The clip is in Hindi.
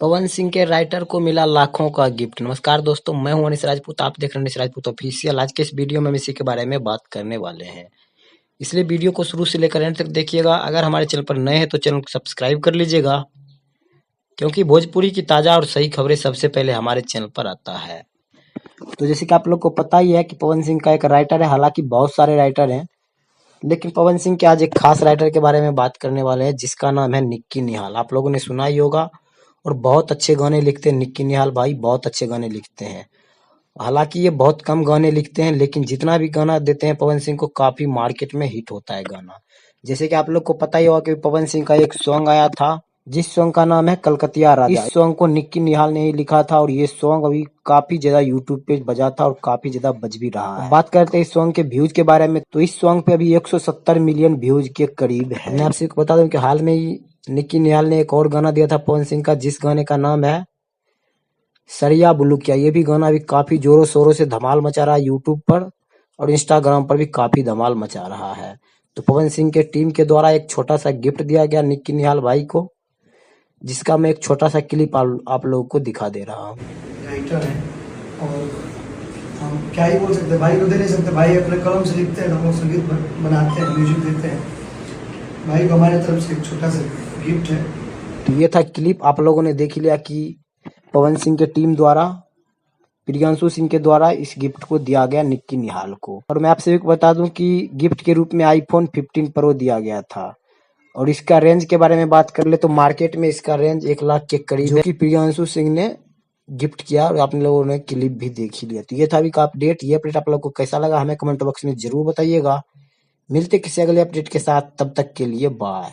पवन सिंह के राइटर को मिला लाखों का गिफ्ट। नमस्कार दोस्तों, मैं हूं अनिश राजपूत। आप देख रहे हैं अनिश राजपूत ऑफिशियल। आज के इस वीडियो में हम इसी के बारे में बात करने वाले हैं, इसलिए वीडियो को शुरू से लेकर एंड तक देखिएगा। अगर हमारे चैनल पर नए हैं तो चैनल को सब्सक्राइब कर लीजिएगा, क्योंकि भोजपुरी की ताजा और सही खबरें सबसे पहले हमारे चैनल पर आता है। तो जैसे कि आप लोग को पता ही है कि पवन सिंह का एक राइटर है, हालांकि बहुत सारे राइटर हैं, लेकिन पवन सिंह के आज एक खास राइटर के बारे में बात करने वाले हैं, जिसका नाम है निक्की निहाल। आप लोगों ने सुना ही होगा, और बहुत अच्छे गाने लिखते हैं निक्की निहाल भाई, बहुत अच्छे गाने लिखते हैं। हालांकि ये बहुत कम गाने लिखते हैं, लेकिन जितना भी गाना देते हैं पवन सिंह को, काफी मार्केट में हिट होता है गाना। जैसे कि आप लोग को पता ही होगा कि पवन सिंह का एक सॉन्ग आया था, जिस सॉन्ग का नाम है कलकतिया राजा। इस सॉन्ग को निक्की निहाल ने ही लिखा था, और ये सॉन्ग अभी काफी ज्यादा यूट्यूब पे बजा था और काफी ज्यादा बज भी रहा है। बात करते हैं इस सॉन्ग के व्यूज के बारे में, तो इस सॉन्ग पे अभी 170 मिलियन व्यूज के करीब है। मैं आपसे बता दूं कि हाल में ही निक्की निहाल ने एक और गाना दिया था पवन सिंह का, जिस गाने का नाम है सरिया बुलुकिया। ये भी गाना अभी काफी जोरों शोरों से धमाल मचा रहा है यूट्यूब पर, और इंस्टाग्राम पर भी काफी धमाल मचा रहा है। तो पवन सिंह के टीम के द्वारा एक छोटा सा गिफ्ट दिया गया निक्की निहाल भाई को, जिसका मैं एक छोटा सा क्लिप आप लोगों को दिखा दे रहा हूँ। राइटर है और हम क्या ही बोल सकते हैं, भाई को दे नहीं सकते। भाई अपने कलम से लिखते हैं, हम संगीत बनाते हैं, म्यूजिक देते हैं। भाई को हमारे तरफ से एक छोटा सा गिफ्ट है। तो ये था क्लिप, आप लोगों ने देख लिया कि पवन सिंह के टीम द्वारा, प्रियांशु सिंह के द्वारा इस गिफ्ट को दिया गया निक्की निहाल को। और मैं आपसे एक बता दूं कि गिफ्ट के रूप में आईफोन 15 प्रो दिया गया था। और इसका रेंज के बारे में बात कर ले तो मार्केट में इसका रेंज 1 लाख के करीब है, जो कि प्रियांशु सिंह ने गिफ्ट किया, और आप लोगों ने क्लिप भी देख ही लिया। तो ये था अभी का अपडेट। ये अपडेट आप लोग को कैसा लगा हमें कमेंट बॉक्स में जरूर बताइएगा। मिलते किसी अगले अपडेट के साथ, तब तक के लिए बाय।